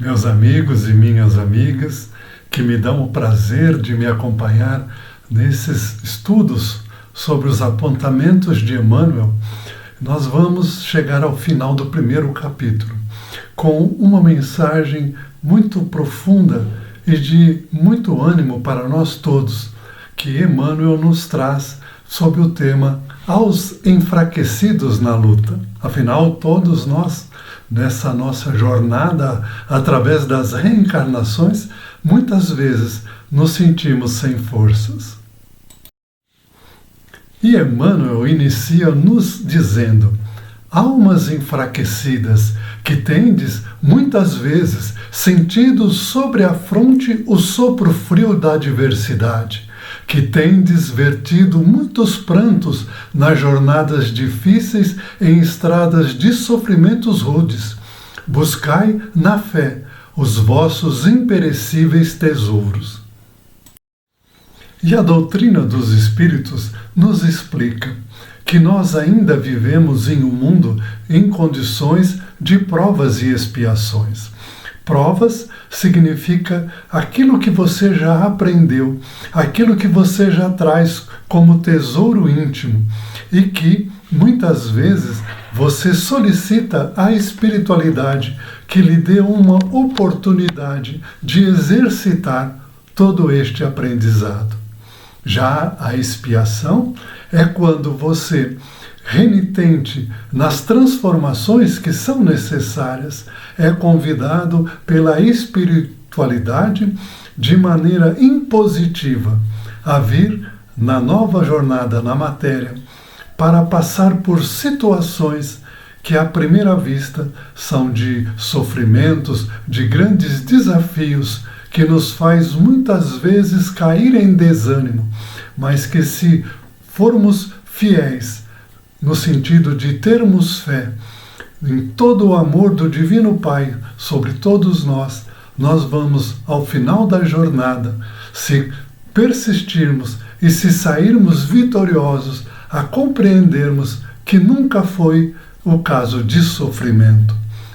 meus amigos e minhas amigas, que me dão o prazer de me acompanhar nesses estudos sobre os apontamentos de Emmanuel. Nós vamos chegar ao final do primeiro capítulo, com uma mensagem muito profunda e de muito ânimo para nós todos, que Emmanuel nos traz sobre o tema aos enfraquecidos na luta. Afinal, todos nós, nessa nossa jornada através das reencarnações, muitas vezes nos sentimos sem forças. E Emmanuel inicia nos dizendo: almas enfraquecidas, que tendes muitas vezes sentido sobre a fronte o sopro frio da adversidade, que tendes vertido muitos prantos nas jornadas difíceis em estradas de sofrimentos rudes, buscai na fé os vossos imperecíveis tesouros. E a doutrina dos Espíritos nos explica que nós ainda vivemos em um mundo em condições de provas e expiações. Provas significa aquilo que você já aprendeu, aquilo que você já traz como tesouro íntimo e que, muitas vezes, você solicita à espiritualidade que lhe dê uma oportunidade de exercitar todo este aprendizado. Já a expiação é quando você, renitente nas transformações que são necessárias, é convidado pela espiritualidade de maneira impositiva a vir na nova jornada na matéria para passar por situações que à primeira vista são de sofrimentos, de grandes desafios que nos faz muitas vezes cair em desânimo, mas que se formos fiéis, no sentido de termos fé em todo o amor do Divino Pai sobre todos nós, nós vamos, ao final da jornada, se persistirmos e se sairmos vitoriosos, a compreendermos que nunca foi o caso de sofrimento,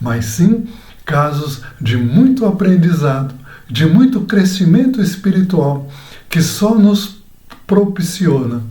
mas sim casos de muito aprendizado, de muito crescimento espiritual, que só nos propiciona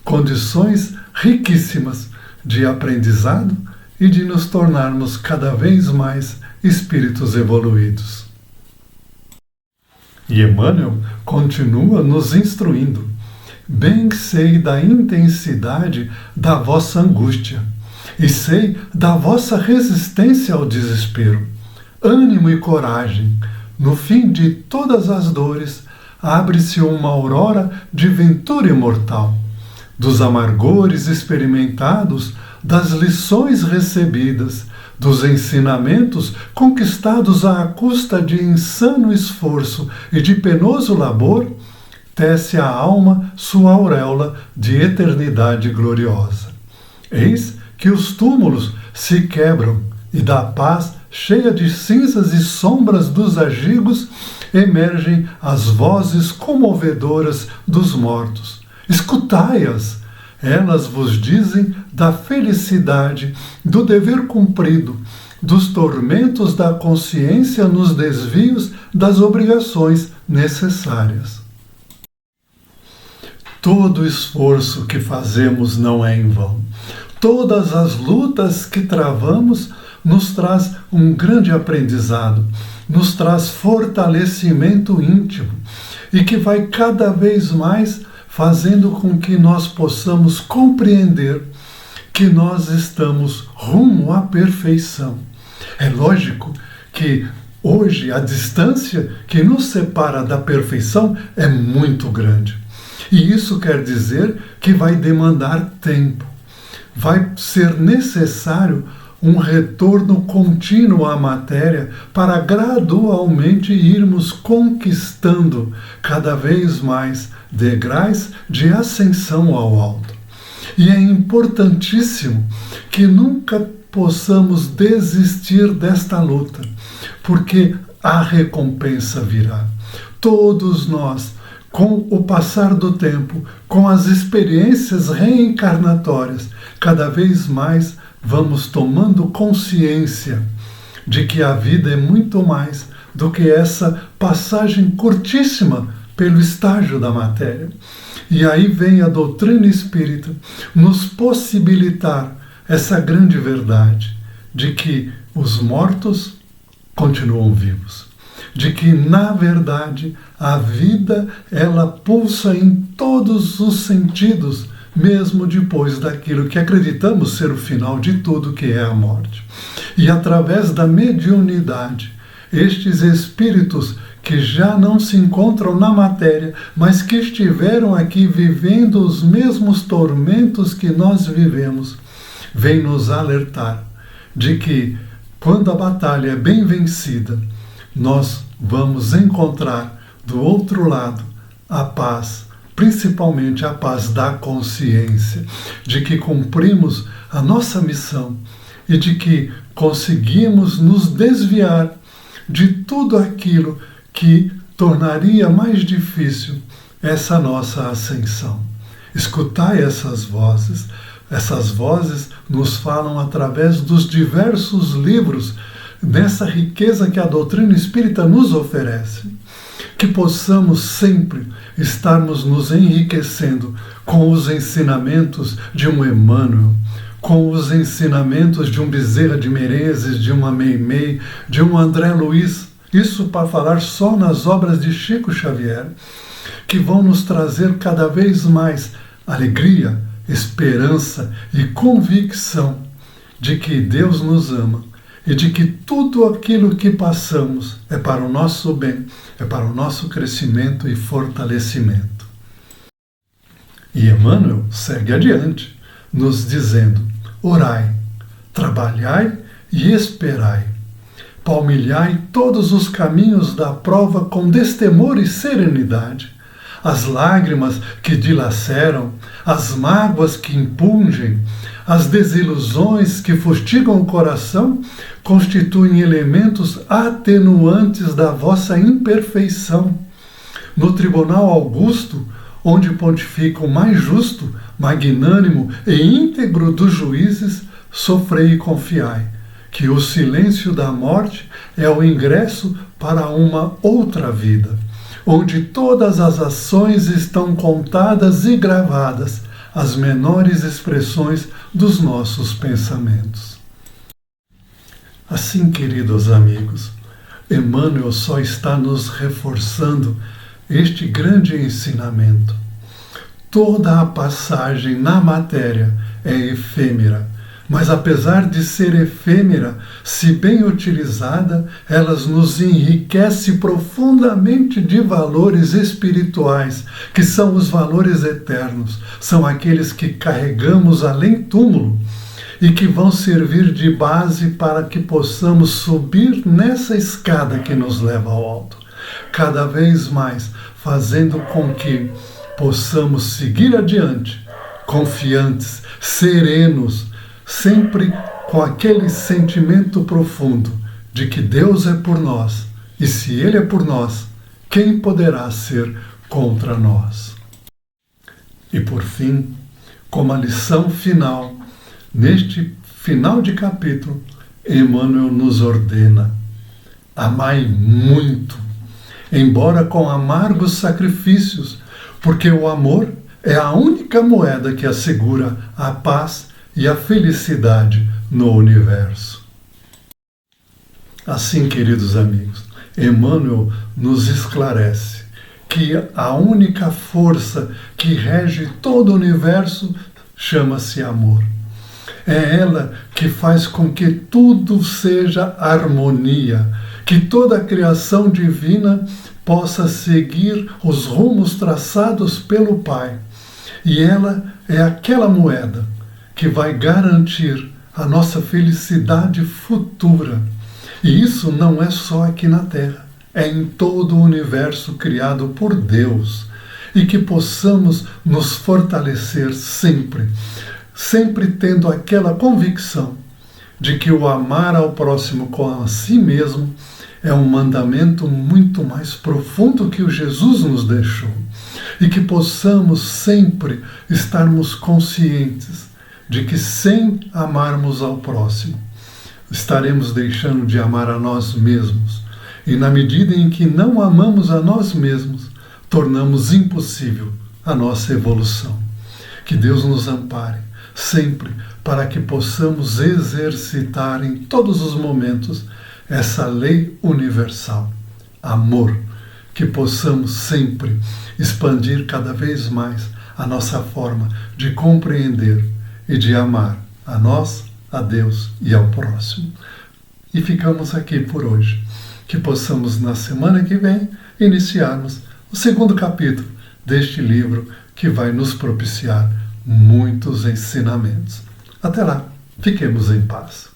condições riquíssimas de aprendizado e de nos tornarmos cada vez mais espíritos evoluídos. E Emmanuel continua nos instruindo: bem sei da intensidade da vossa angústia, e sei da vossa resistência ao desespero. Ânimo e coragem, no fim de todas as dores, abre-se uma aurora de ventura imortal. Dos amargores experimentados, das lições recebidas, dos ensinamentos conquistados à custa de insano esforço e de penoso labor, tece a alma sua auréola de eternidade gloriosa. Eis que os túmulos se quebram e da paz cheia de cinzas e sombras dos agigos emergem as vozes comovedoras dos mortos. Escutai-as! Elas vos dizem da felicidade, do dever cumprido, dos tormentos da consciência nos desvios das obrigações necessárias. Todo esforço que fazemos não é em vão. Todas as lutas que travamos nos traz um grande aprendizado, nos traz fortalecimento íntimo e que vai cada vez mais fazendo com que nós possamos compreender que nós estamos rumo à perfeição. É lógico que hoje a distância que nos separa da perfeição é muito grande. E isso quer dizer que vai demandar tempo. Vai ser necessário um retorno contínuo à matéria para gradualmente irmos conquistando cada vez mais degraus de ascensão ao alto. E é importantíssimo que nunca possamos desistir desta luta, porque a recompensa virá. Todos nós, com o passar do tempo, com as experiências reencarnatórias, cada vez mais vamos tomando consciência de que a vida é muito mais do que essa passagem curtíssima pelo estágio da matéria. E aí vem a doutrina espírita nos possibilitar essa grande verdade de que os mortos continuam vivos, de que, na verdade, a vida ela pulsa em todos os sentidos, mesmo depois daquilo que acreditamos ser o final de tudo, que é a morte. E através da mediunidade, estes espíritos que já não se encontram na matéria, mas que estiveram aqui vivendo os mesmos tormentos que nós vivemos, vêm nos alertar de que, quando a batalha é bem vencida, nós vamos encontrar do outro lado a paz, principalmente a paz da consciência, de que cumprimos a nossa missão e de que conseguimos nos desviar de tudo aquilo que tornaria mais difícil essa nossa ascensão. Escutai essas vozes. Essas vozes nos falam através dos diversos livros, nessa riqueza que a doutrina espírita nos oferece. Que possamos sempre estarmos nos enriquecendo com os ensinamentos de um Emmanuel, com os ensinamentos de um Bezerra de Menezes, de uma Meimei, de um André Luiz, isso para falar só nas obras de Chico Xavier, que vão nos trazer cada vez mais alegria, esperança e convicção de que Deus nos ama e de que tudo aquilo que passamos é para o nosso bem, é para o nosso crescimento e fortalecimento. E Emmanuel segue adiante, nos dizendo: orai, trabalhai e esperai. Palmilhai todos os caminhos da prova com destemor e serenidade. As lágrimas que dilaceram, as mágoas que impungem, as desilusões que fustigam o coração, constituem elementos atenuantes da vossa imperfeição. No tribunal augusto, onde pontifica o mais justo, magnânimo e íntegro dos juízes, sofrei e confiai, que o silêncio da morte é o ingresso para uma outra vida, onde todas as ações estão contadas e gravadas, as menores expressões dos nossos pensamentos. Assim, queridos amigos, Emmanuel só está nos reforçando este grande ensinamento. Toda a passagem na matéria é efêmera, mas apesar de ser efêmera, se bem utilizada, elas nos enriquece profundamente de valores espirituais, que são os valores eternos, são aqueles que carregamos além túmulo e que vão servir de base para que possamos subir nessa escada que nos leva ao alto, cada vez mais fazendo com que possamos seguir adiante, confiantes, serenos, sempre com aquele sentimento profundo de que Deus é por nós, e se Ele é por nós, quem poderá ser contra nós? E por fim, como a lição final, neste final de capítulo, Emmanuel nos ordena: amai muito, embora com amargos sacrifícios, porque o amor é a única moeda que assegura a paz e a felicidade no universo. Assim, queridos amigos, Emmanuel nos esclarece que a única força que rege todo o universo chama-se amor. É ela que faz com que tudo seja harmonia, que toda a criação divina possa seguir os rumos traçados pelo Pai. E ela é aquela moeda que vai garantir a nossa felicidade futura. E isso não é só aqui na Terra, é em todo o universo criado por Deus. E que possamos nos fortalecer sempre, sempre tendo aquela convicção de que o amar ao próximo como a si mesmo é um mandamento muito mais profundo que o Jesus nos deixou. E que possamos sempre estarmos conscientes de que sem amarmos ao próximo, estaremos deixando de amar a nós mesmos E na medida em que não amamos a nós mesmos, tornamos impossível a nossa evolução. Que Deus nos ampare sempre para que possamos exercitar em todos os momentos essa lei universal, amor, que possamos sempre expandir cada vez mais a nossa forma de compreender e de amar a nós, a Deus e ao próximo. E ficamos aqui por hoje. Que possamos, na semana que vem, iniciarmos o segundo capítulo deste livro que vai nos propiciar muitos ensinamentos. Até lá, fiquemos em paz.